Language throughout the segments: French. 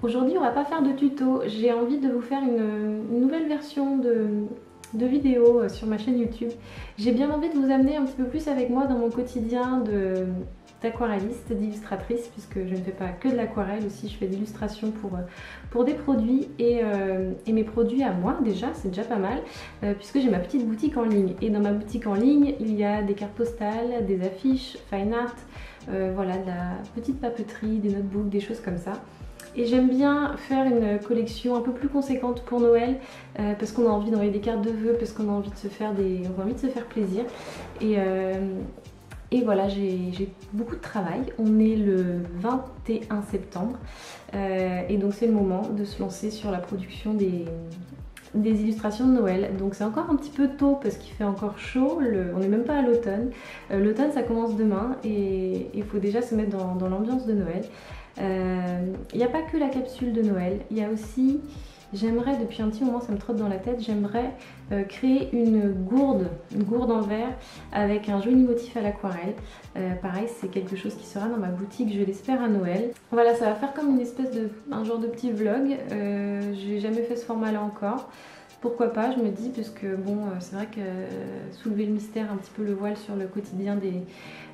Aujourd'hui, on va pas faire de tuto. J'ai envie de vous faire une nouvelle version de vidéo sur ma chaîne YouTube. J'ai bien envie de vous amener un petit peu plus avec moi dans mon quotidien d'aquarelliste, d'illustratrice, puisque je ne fais pas que de l'aquarelle, aussi je fais de l'illustration pour des produits et mes produits à moi déjà, c'est déjà pas mal, puisque j'ai ma petite boutique en ligne. Et dans ma boutique en ligne, il y a des cartes postales, des affiches, fine art, voilà, de la petite papeterie, des notebooks, des choses comme ça. Et j'aime bien faire une collection un peu plus conséquente pour Noël parce qu'on a envie d'envoyer des cartes de vœux, parce qu'on a envie de se faire plaisir. Et voilà, j'ai beaucoup de travail. On est le 21 septembre et donc c'est le moment de se lancer sur la production des illustrations de Noël. Donc c'est encore un petit peu tôt parce qu'il fait encore chaud, on n'est même pas à l'automne. L'automne ça commence demain et il faut déjà se mettre dans l'ambiance de Noël. Il n'y a pas que la capsule de Noël, il y a aussi, j'aimerais, depuis un petit moment ça me trotte dans la tête, j'aimerais créer une gourde en verre avec un joli motif à l'aquarelle. Pareil, c'est quelque chose qui sera dans ma boutique, je l'espère, à Noël. Voilà, ça va faire comme une espèce un genre de petit vlog. J'ai jamais fait ce format là encore. Pourquoi pas, je me dis, parce que bon, c'est vrai que soulever le mystère, un petit peu le voile sur le quotidien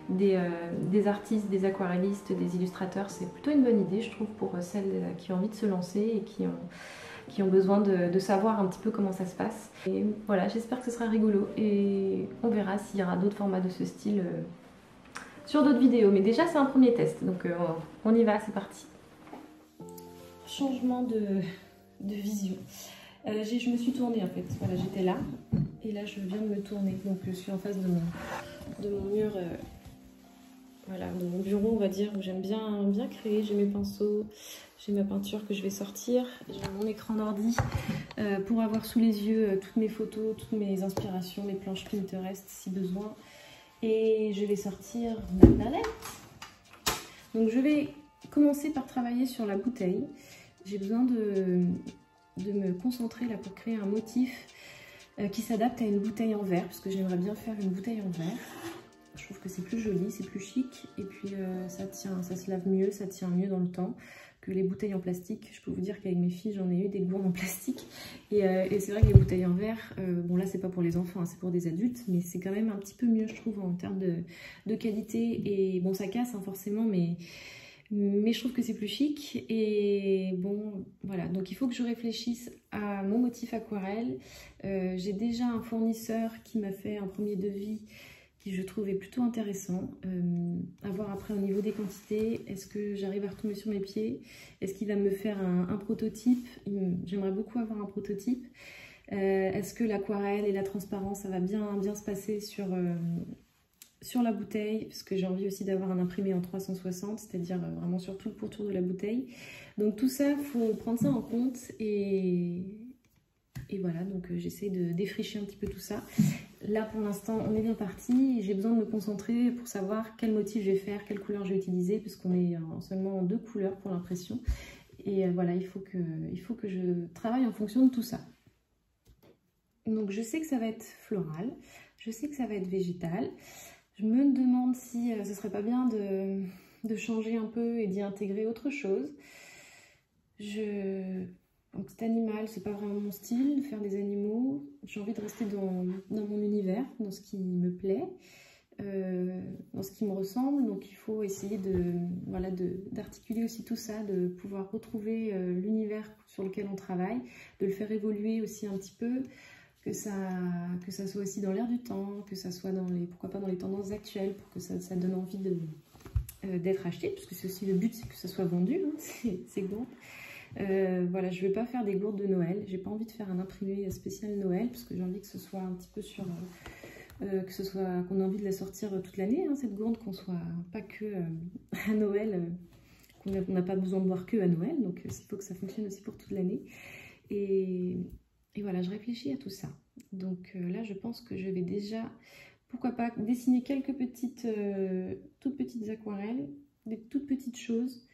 des artistes, des aquarellistes, des illustrateurs, c'est plutôt une bonne idée, je trouve, pour celles qui ont envie de se lancer et qui ont besoin de savoir un petit peu comment ça se passe. Et voilà, j'espère que ce sera rigolo et on verra s'il y aura d'autres formats de ce style sur d'autres vidéos. Mais déjà, c'est un premier test, donc on y va, c'est parti. Changement de vision. Je me suis tournée en fait, voilà, j'étais là et là je viens de me tourner, donc je suis en face de mon mur, voilà, de mon bureau on va dire, où j'aime bien créer. J'ai mes pinceaux, j'ai ma peinture que je vais sortir, j'ai mon écran d'ordi pour avoir sous les yeux toutes mes photos, toutes mes inspirations, mes planches Pinterest si besoin, et je vais sortir ma palette. Donc je vais commencer par travailler sur la bouteille. J'ai besoin de me concentrer là pour créer un motif qui s'adapte à une bouteille en verre, parce que j'aimerais bien faire une bouteille en verre. Je trouve que c'est plus joli, c'est plus chic, et puis ça se lave mieux, ça tient mieux dans le temps que les bouteilles en plastique. Je peux vous dire qu'avec mes filles, j'en ai eu des gourdes en plastique, et c'est vrai que les bouteilles en verre, bon là c'est pas pour les enfants, hein, c'est pour des adultes, mais c'est quand même un petit peu mieux je trouve en termes de qualité, et bon ça casse hein, forcément, mais je trouve que c'est plus chic. Et bon voilà, donc il faut que je réfléchisse à mon motif aquarelle. J'ai déjà un fournisseur qui m'a fait un premier devis qui je trouvais plutôt intéressant. À voir après au niveau des quantités, est-ce que j'arrive à retomber sur mes pieds, est-ce qu'il va me faire un prototype. J'aimerais beaucoup avoir un prototype. Est-ce que l'aquarelle et la transparence ça va bien se passer sur la bouteille, parce que j'ai envie aussi d'avoir un imprimé en 360, c'est-à-dire vraiment sur tout le pourtour de la bouteille. Donc tout ça, il faut prendre ça en compte, et voilà, donc j'essaie de défricher un petit peu tout ça. Là pour l'instant on est bien parti, j'ai besoin de me concentrer pour savoir quel motif je vais faire, quelle couleur je vais utiliser, puisqu'on est seulement en 2 couleurs pour l'impression. Et voilà, il faut que je travaille en fonction de tout ça. Donc je sais que ça va être floral, je sais que ça va être végétal. Je me demande si ce serait pas bien de changer un peu et d'y intégrer autre chose. Un petit animal, c'est pas vraiment mon style, faire des animaux. J'ai envie de rester dans mon univers, dans ce qui me plaît, dans ce qui me ressemble. Donc il faut essayer d'articuler aussi tout ça, de pouvoir retrouver l'univers sur lequel on travaille, de le faire évoluer aussi un petit peu. Que ça soit aussi dans l'air du temps, que ça soit pourquoi pas dans les tendances actuelles, pour que ça donne envie d'être acheté, parce que c'est aussi le but, c'est que ça soit vendu, hein, ces gourdes. Voilà, je ne vais pas faire des gourdes de Noël, j'ai pas envie de faire un imprimé spécial Noël, parce que j'ai envie que ce soit un petit peu qu'on ait envie de la sortir toute l'année, hein, cette gourde, qu'on soit pas que à Noël, qu'on n'a pas besoin de boire que à Noël, donc il faut que ça fonctionne aussi pour toute l'année. Et voilà, je réfléchis à tout ça. Donc là, je pense que je vais déjà, pourquoi pas, dessiner quelques toutes petites aquarelles, des toutes petites choses,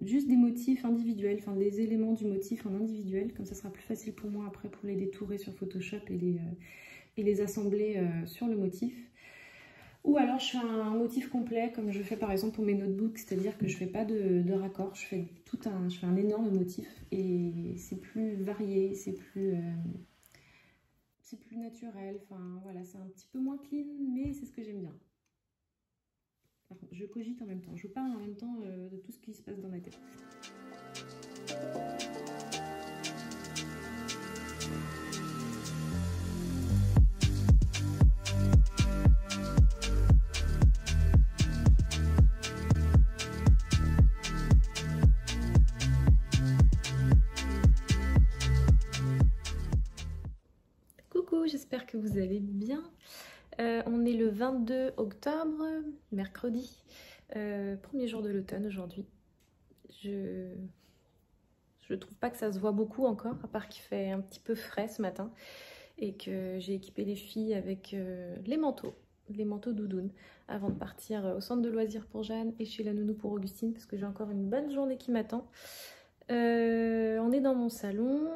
juste des motifs individuels, enfin des éléments du motif en individuel, comme ça sera plus facile pour moi après pour les détourer sur Photoshop et les assembler sur le motif. Ou alors je fais un motif complet comme je fais par exemple pour mes notebooks, c'est-à-dire que je fais pas de raccord, je fais un énorme motif et c'est plus varié, c'est plus naturel, enfin voilà, c'est un petit peu moins clean, mais c'est ce que j'aime bien. Par contre, je cogite en même temps, je parle en même temps de tout ce qui se passe dans ma tête. Coucou, j'espère que vous allez bien. On est le 22 octobre, mercredi, premier jour de l'automne aujourd'hui. Je trouve pas que ça se voit beaucoup encore, à part qu'il fait un petit peu frais ce matin et que j'ai équipé les filles avec les manteaux doudounes avant de partir au centre de loisirs pour Jeanne et chez la nounou pour Augustine parce que j'ai encore une bonne journée qui m'attend. On est dans mon salon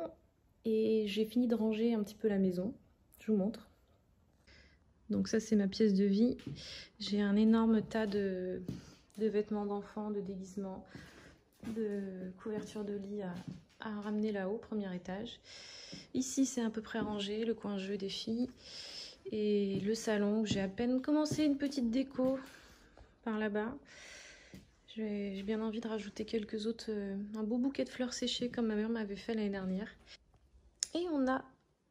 et j'ai fini de ranger un petit peu la maison. Je vous montre. Donc ça c'est ma pièce de vie. J'ai un énorme tas de vêtements d'enfants, de déguisements, de couvertures de lit à ramener là-haut, premier étage. Ici c'est à peu près rangé, le coin jeu des filles. Et le salon où j'ai à peine commencé une petite déco par là-bas. J'ai bien envie de rajouter quelques autres, un beau bouquet de fleurs séchées comme ma mère m'avait fait l'année dernière. Et on a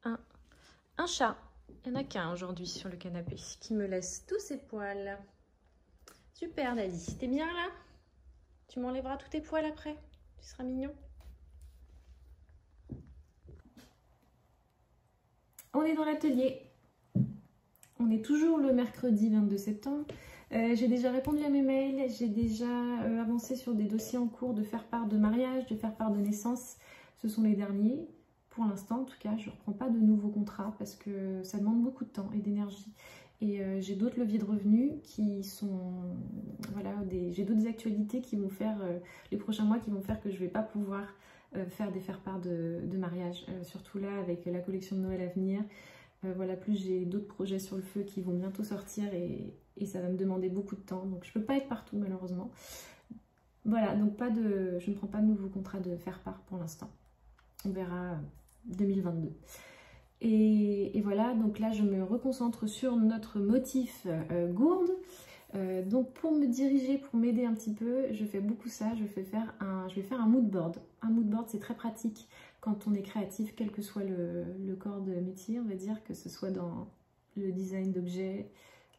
un chat. Il n'y en a qu'un aujourd'hui sur le canapé qui me laisse tous ses poils. Super Daddy, t'es bien là? Tu m'enlèveras tous tes poils après? Tu seras mignon. On est dans l'atelier. On est toujours le mercredi 22 septembre. J'ai déjà répondu à mes mails, j'ai déjà avancé sur des dossiers en cours de faire-part de mariage, de faire-part de naissance. Ce sont les derniers. Pour l'instant, en tout cas, je ne reprends pas de nouveaux contrats parce que ça demande beaucoup de temps et d'énergie. Et j'ai d'autres leviers de revenus qui sont... Voilà, j'ai d'autres actualités qui vont faire, les prochains mois, qui vont faire que je ne vais pas pouvoir faire des faire-part de mariage. Surtout là, avec la collection de Noël à venir. Voilà, plus j'ai d'autres projets sur le feu qui vont bientôt sortir et ça va me demander beaucoup de temps. Donc je ne peux pas être partout malheureusement. Voilà, donc je ne prends pas de nouveaux contrats de faire-part pour l'instant. On verra 2022. Et voilà, donc là je me reconcentre sur notre motif gourde. Donc pour me diriger, pour m'aider un petit peu, je fais beaucoup ça, je vais faire un mood board. Un mood board c'est très pratique quand on est créatif, quel que soit le corps de métier, on va dire, que ce soit dans le design d'objets,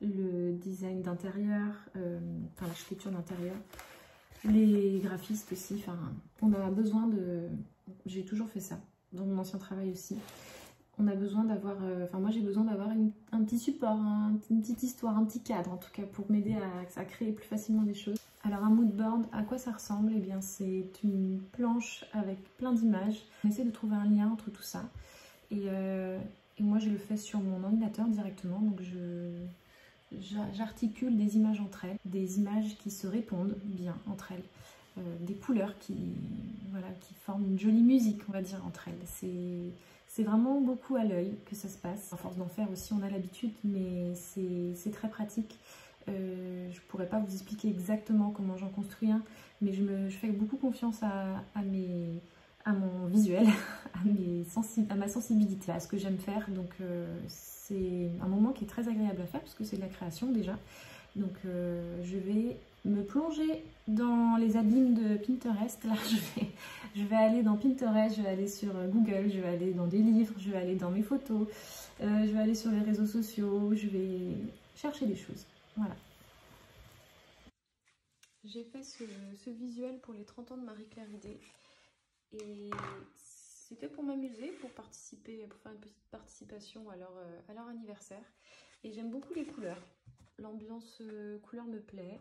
le design d'intérieur, enfin l'architecture d'intérieur, les graphistes aussi, enfin on a besoin de... J'ai toujours fait ça, dans mon ancien travail aussi. On a besoin d'avoir, moi j'ai besoin d'avoir un petit support, une petite histoire, un petit cadre en tout cas pour m'aider à créer plus facilement des choses. Alors un mood board, à quoi ça ressemble? Eh bien c'est une planche avec plein d'images. On essaie de trouver un lien entre tout ça. Et moi je le fais sur mon ordinateur directement, donc j'articule des images entre elles, des images qui se répondent bien entre elles, des couleurs qui forment une jolie musique on va dire entre elles. C'est vraiment beaucoup à l'œil que ça se passe. À force d'en faire aussi, on a l'habitude, mais c'est très pratique. Je ne pourrais pas vous expliquer exactement comment j'en construis un, mais je fais beaucoup confiance à mon visuel, à ma sensibilité, à ce que j'aime faire. Donc c'est un moment qui est très agréable à faire parce que c'est de la création déjà. Donc je vais me plonger dans les abîmes de Pinterest. Là je vais aller dans Pinterest, je vais aller sur Google, je vais aller dans des livres, je vais aller dans mes photos, je vais aller sur les réseaux sociaux, je vais chercher des choses. Voilà. J'ai fait ce visuel pour les 30 ans de Marie-Claire Idé et c'était pour m'amuser, pour participer, pour faire une petite participation à leur anniversaire. Et j'aime beaucoup les couleurs. L'ambiance couleur me plaît.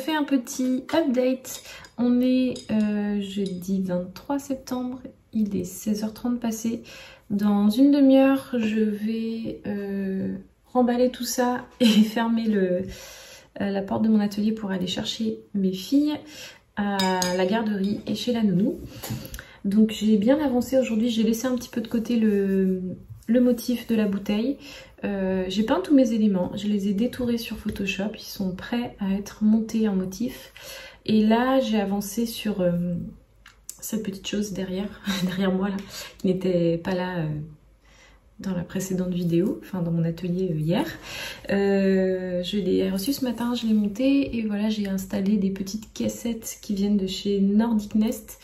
refais un petit update. On est jeudi 23 septembre, il est 16h30 passé. Dans une demi-heure, je vais remballer tout ça et fermer la porte de mon atelier pour aller chercher mes filles à la garderie et chez la nounou. Donc j'ai bien avancé aujourd'hui, j'ai laissé un petit peu de côté le motif de la bouteille. J'ai peint tous mes éléments, je les ai détourés sur Photoshop, ils sont prêts à être montés en motif. Et là j'ai avancé sur cette petite chose derrière moi là, qui n'était pas là dans la précédente vidéo, enfin dans mon atelier hier. Je l'ai reçu ce matin, je l'ai monté et voilà, j'ai installé des petites caissettes qui viennent de chez Nordic Nest,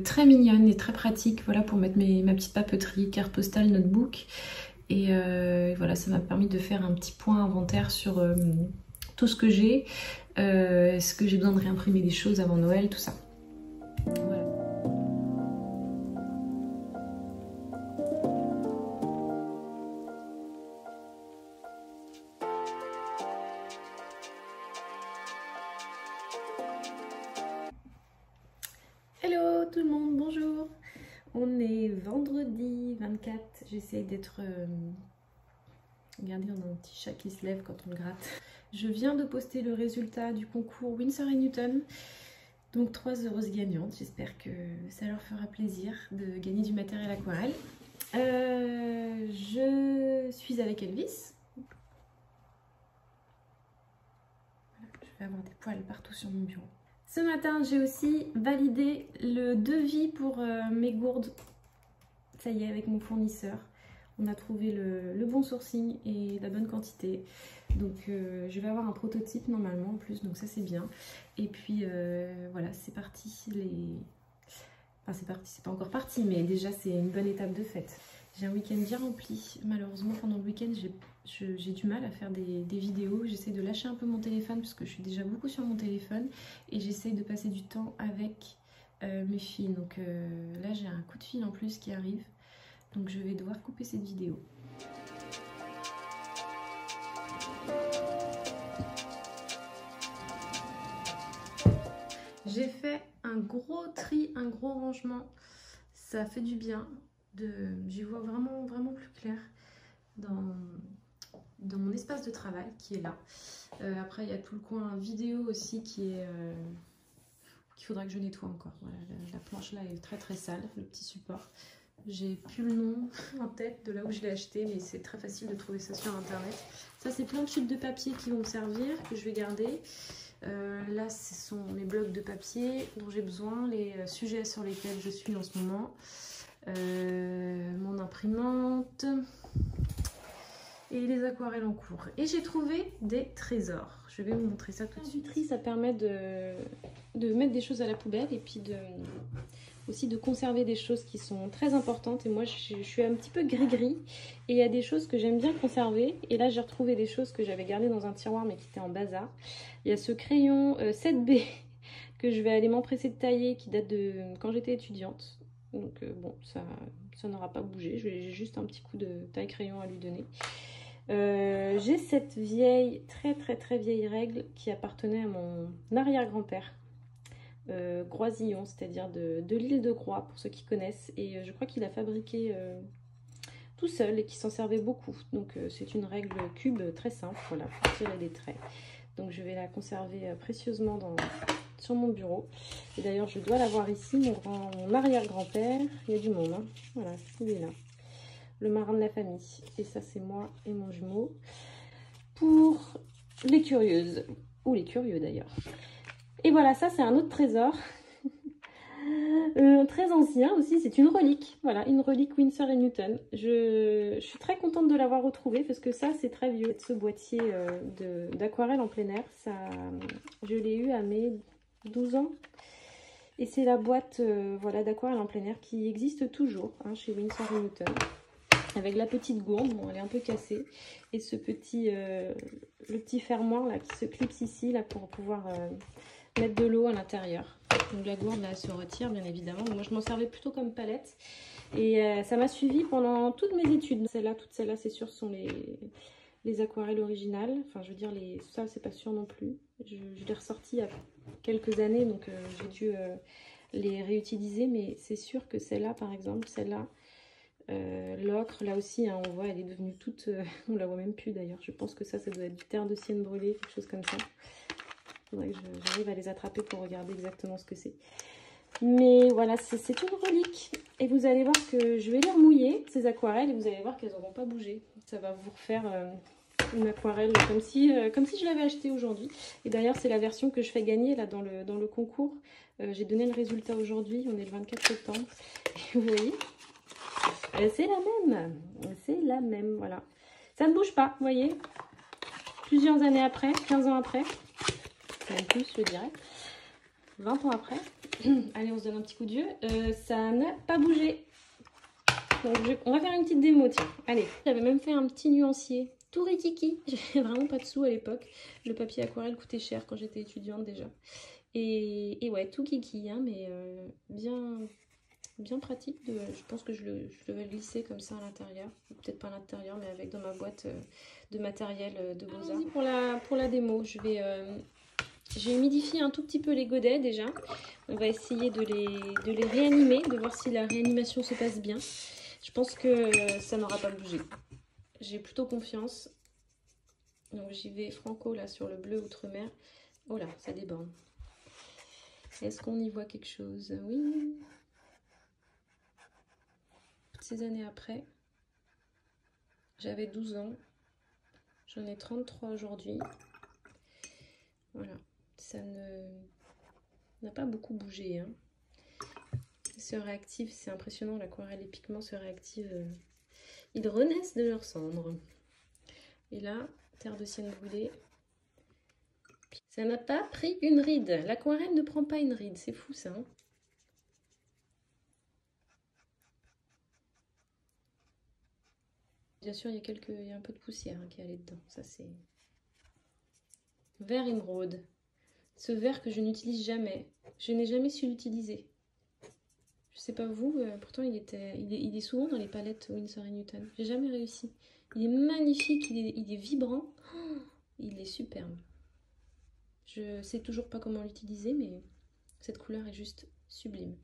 très mignonnes et très pratiques, voilà, pour mettre ma petite papeterie, carte postale, notebook. Et voilà, ça m'a permis de faire un petit point inventaire sur tout ce que j'ai, est-ce que j'ai besoin de réimprimer des choses avant Noël, tout ça. Voilà. Hello tout le monde, bonjour. On est vendredi 24, j'essaye d'être... Regardez, on a un petit chat qui se lève quand on le gratte. Je viens de poster le résultat du concours Winsor & Newton. Donc 3 heureuses gagnantes, j'espère que ça leur fera plaisir de gagner du matériel aquarelle. Je suis avec Elvis. Voilà, je vais avoir des poils partout sur mon bureau. Ce matin, j'ai aussi validé le devis pour mes gourdes. Ça y est, avec mon fournisseur. On a trouvé le bon sourcing et la bonne quantité. Donc je vais avoir un prototype normalement en plus, donc ça c'est bien. Et puis voilà, c'est parti. Enfin c'est parti, c'est pas encore parti, mais déjà c'est une bonne étape de fête. J'ai un week-end bien rempli. Malheureusement pendant le week-end j'ai du mal à faire des vidéos. J'essaie de lâcher un peu mon téléphone parce que je suis déjà beaucoup sur mon téléphone. Et j'essaie de passer du temps avec mes filles. Donc là j'ai un coup de fil en plus qui arrive. Donc je vais devoir couper cette vidéo. J'ai fait un gros tri, un gros rangement. Ça fait du bien. J'y vois vraiment plus clair dans mon espace de travail qui est là. Après il y a tout le coin vidéo aussi qu'il faudra que je nettoie encore. Voilà, la planche là est très sale, le petit support. J'ai plus le nom en tête de là où je l'ai acheté, mais c'est très facile de trouver ça sur internet. Ça c'est plein de chutes de papier qui vont me servir, que je vais garder. Là ce sont mes blocs de papier dont j'ai besoin, les sujets sur lesquels je suis en ce moment, mon imprimante et les aquarelles en cours. Et j'ai trouvé des trésors. Je vais vous montrer ça tout de suite. Du tri, ça permet de mettre des choses à la poubelle et puis aussi de conserver des choses qui sont très importantes. Et moi je suis un petit peu gris-gris et il y a des choses que j'aime bien conserver. Et là j'ai retrouvé des choses que j'avais gardées dans un tiroir mais qui étaient en bazar. Il y a ce crayon 7B que je vais aller m'empresser de tailler, qui date de quand j'étais étudiante. Donc bon, ça n'aura pas bougé. J'ai juste un petit coup de taille-crayon à lui donner. J'ai cette vieille, très vieille règle qui appartenait à mon arrière-grand-père. Groisillon, c'est-à-dire de l'île de Groix pour ceux qui connaissent, et je crois qu'il a fabriqué tout seul et qui s'en servait beaucoup. Donc c'est une règle cube très simple, voilà, pour tirer des traits. Donc je vais la conserver précieusement sur mon bureau. Et d'ailleurs je dois l'avoir ici, mon arrière-grand-père. Il y a du monde, hein. Voilà, il est là, le marin de la famille. Et ça c'est moi et mon jumeau pour les curieuses, ou les curieux d'ailleurs. Et voilà, ça c'est un autre trésor, très ancien aussi, c'est une relique, voilà, une relique Winsor & Newton. Je suis très contente de l'avoir retrouvé parce que ça c'est très vieux. Ce boîtier d'aquarelle en plein air, je l'ai eu à mes 12 ans. Et c'est la boîte voilà, d'aquarelle en plein air qui existe toujours, hein, chez Winsor & Newton. Avec la petite gourde, bon elle est un peu cassée, et ce petit, le petit fermoir là qui se clipse ici là pour pouvoir... mettre de l'eau à l'intérieur. Donc la gourde là se retire bien évidemment. Moi je m'en servais plutôt comme palette et ça m'a suivi pendant toutes mes études. Toutes celles-là c'est sûr sont les aquarelles originales. Enfin, je veux dire, ça, c'est pas sûr non plus. Je l'ai ressorti il y a quelques années, donc j'ai dû les réutiliser. Mais c'est sûr que celle-là, par exemple, celle-là, l'ocre, là aussi, hein, on voit, elle est devenue toute... on la voit même plus d'ailleurs. Je pense que ça doit être du terre de sienne brûlée, quelque chose comme ça. Il faudrait que j'arrive à les attraper pour regarder exactement ce que c'est. Mais voilà, c'est une relique. Et vous allez voir que je vais les remouiller, ces aquarelles, et vous allez voir qu'elles n'auront pas bougé. Ça va vous refaire une aquarelle comme si je l'avais achetée aujourd'hui. Et d'ailleurs, c'est la version que je fais gagner là dans le concours. J'ai donné le résultat aujourd'hui, on est le 24 septembre. Et vous voyez, c'est la même. C'est la même, voilà. Ça ne bouge pas, vous voyez. Plusieurs années après, 15 ans après. Même plus, je dirais. 20 ans après. Allez, on se donne un petit coup d'yeux. Ça n'a pas bougé. Donc, on va faire une petite démo, tiens. Allez, j'avais même fait un petit nuancier. Tout rikiki. J'avais vraiment pas de sous à l'époque. Le papier aquarelle coûtait cher quand j'étais étudiante déjà. Et ouais, tout kiki, hein, mais bien pratique. Je pense que je vais le glisser comme ça à l'intérieur. Peut-être pas à l'intérieur, mais avec dans ma boîte de matériel de Beaux-Arts. Pour la démo, j'ai humidifié un tout petit peu les godets déjà. On va essayer de les réanimer, de voir si la réanimation se passe bien. Je pense que ça n'aura pas bougé. J'ai plutôt confiance. Donc j'y vais franco là sur le bleu outre-mer. Oh là, ça déborde. Est-ce qu'on y voit quelque chose? Oui. Toutes ces années après, j'avais 12 ans. J'en ai 33 aujourd'hui. Voilà. Ça n'a pas beaucoup bougé. Hein. Ils se réactivent, c'est impressionnant, l'aquarelle, les pigments se réactivent. Ils renaissent de leurs cendres. Et là, terre de sienne brûlée. Ça n'a pas pris une ride. L'aquarelle ne prend pas une ride. C'est fou ça. Hein. Bien sûr, il y a un peu de poussière hein, qui est allée dedans. Ça, c'est... Vert émeraude. Ce vert que je n'utilise jamais. Je n'ai jamais su l'utiliser. Je sais pas vous, pourtant il est souvent dans les palettes Winsor & Newton. J'ai jamais réussi. Il est magnifique, il est vibrant. Oh, il est superbe. Je sais toujours pas comment l'utiliser, mais cette couleur est juste sublime.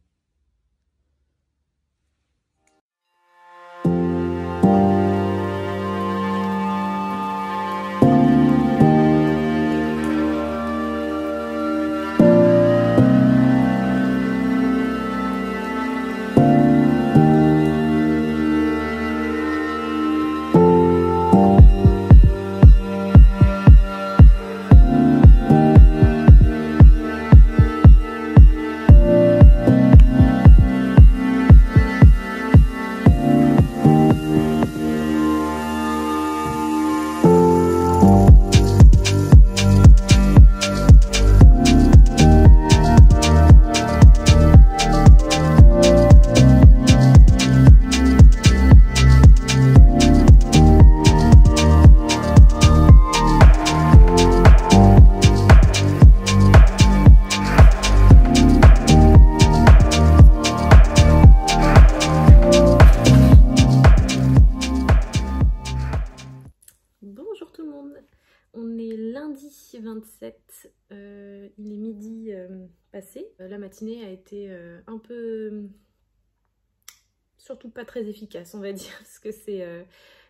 On est lundi 27, il est midi passé. La matinée a été un peu, surtout pas très efficace on va dire, parce que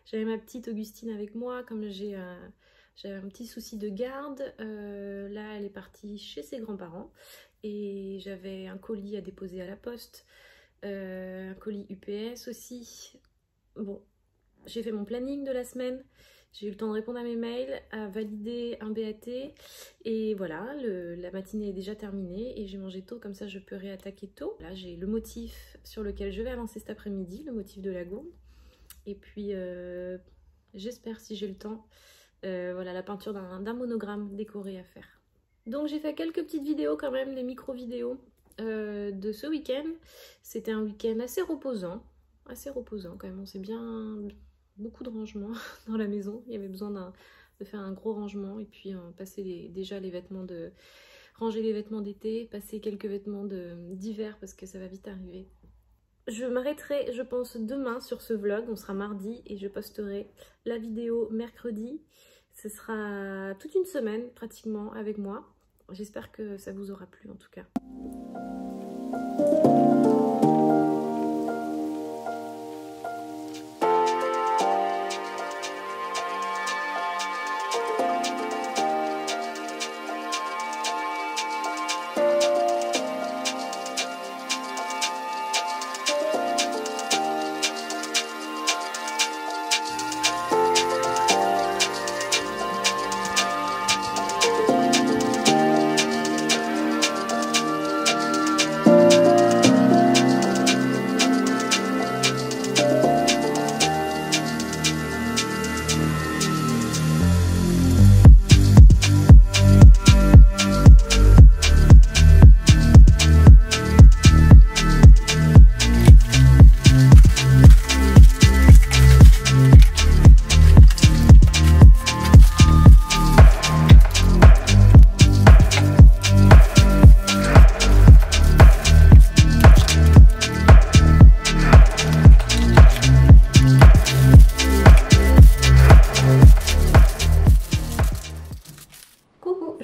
j'avais ma petite Augustine avec moi, comme j'avais un petit souci de garde, là elle est partie chez ses grands-parents et j'avais un colis à déposer à la poste, un colis UPS aussi. Bon, j'ai fait mon planning de la semaine. J'ai eu le temps de répondre à mes mails, à valider un BAT et voilà, la matinée est déjà terminée et j'ai mangé tôt, comme ça je peux réattaquer tôt. Là j'ai le motif sur lequel je vais avancer cet après-midi, le motif de la gourde. Et puis j'espère, si j'ai le temps, voilà, la peinture d'un monogramme décoré à faire. Donc j'ai fait quelques petites vidéos quand même, les micro-vidéos de ce week-end. C'était un week-end assez reposant quand même, on s'est bien... Beaucoup de rangement dans la maison, il y avait besoin de faire un gros rangement et puis passer déjà les vêtements ranger les vêtements d'été, passer quelques vêtements d'hiver parce que ça va vite arriver. Je m'arrêterai, je pense, demain sur ce vlog. On sera mardi et je posterai la vidéo mercredi. Ce sera toute une semaine pratiquement avec moi. J'espère que ça vous aura plu en tout cas.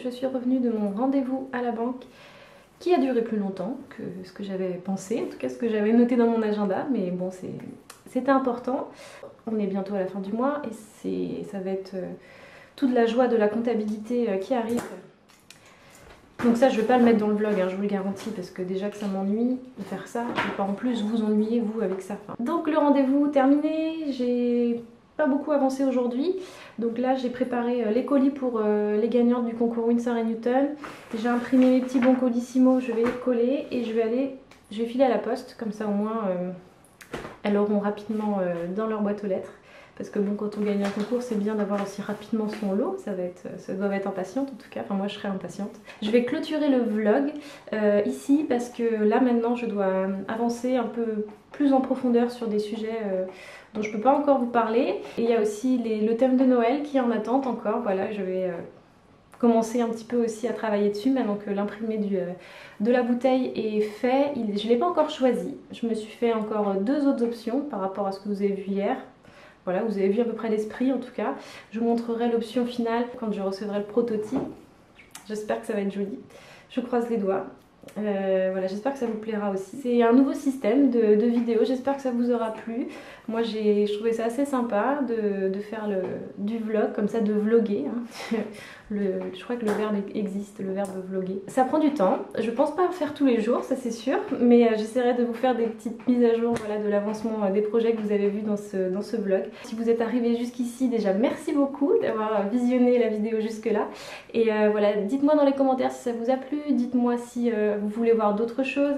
Je suis revenue de mon rendez-vous à la banque qui a duré plus longtemps que ce que j'avais pensé, en tout cas ce que j'avais noté dans mon agenda, mais bon c'était important. On est bientôt à la fin du mois et ça va être toute la joie de la comptabilité qui arrive. Donc ça je vais pas le mettre dans le vlog, hein, je vous le garantis, parce que déjà que ça m'ennuie de faire ça, je vais pas en plus vous ennuyer vous avec ça. Donc le rendez-vous terminé, j'ai pas beaucoup avancé aujourd'hui. Donc là j'ai préparé les colis pour les gagnantes du concours Winsor & Newton. J'ai imprimé mes petits bons colissimo, je vais les coller et je vais filer à la poste, comme ça au moins elles auront rapidement dans leur boîte aux lettres. Parce que bon, quand on gagne un concours, c'est bien d'avoir aussi rapidement son lot. Ça doit être impatiente en tout cas. Enfin, moi, je serai impatiente. Je vais clôturer le vlog ici parce que là, maintenant, je dois avancer un peu plus en profondeur sur des sujets dont je ne peux pas encore vous parler. Et il y a aussi le thème de Noël qui est en attente encore. Voilà, je vais commencer un petit peu aussi à travailler dessus maintenant que l'imprimé de la bouteille est fait. Je ne l'ai pas encore choisi. Je me suis fait encore 2 autres options par rapport à ce que vous avez vu hier. Voilà, vous avez vu à peu près l'esprit en tout cas. Je vous montrerai l'option finale quand je recevrai le prototype. J'espère que ça va être joli. Je croise les doigts. Voilà, j'espère que ça vous plaira aussi. C'est un nouveau système de vidéo, j'espère que ça vous aura plu. Moi je trouvais ça assez sympa de faire du vlog, comme ça, de vloguer. Hein. Je crois que le verbe existe, le verbe vloguer. Ça prend du temps, je pense pas faire tous les jours, ça c'est sûr, mais j'essaierai de vous faire des petites mises à jour, voilà, de l'avancement des projets que vous avez vus dans ce vlog. Si vous êtes arrivé jusqu'ici, déjà merci beaucoup d'avoir visionné la vidéo jusque là. Et voilà, dites-moi dans les commentaires si ça vous a plu, dites-moi si vous voulez voir d'autres choses,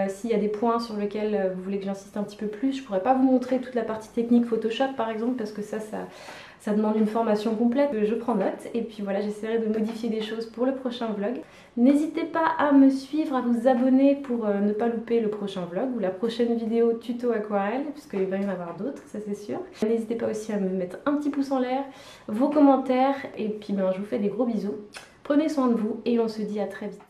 s'il y a des points sur lesquels vous voulez que j'insiste un petit peu plus. Je pourrais pas vous montrer toute la partie technique Photoshop par exemple, parce que ça demande une formation complète. Je prends note et puis voilà, j'essaierai de modifier des choses pour le prochain vlog. N'hésitez pas à me suivre, à vous abonner pour ne pas louper le prochain vlog ou la prochaine vidéo tuto aquarelle, puisqu'il va y en avoir d'autres, ça c'est sûr. N'hésitez pas aussi à me mettre un petit pouce en l'air, vos commentaires, et puis je vous fais des gros bisous. Prenez soin de vous et on se dit à très vite.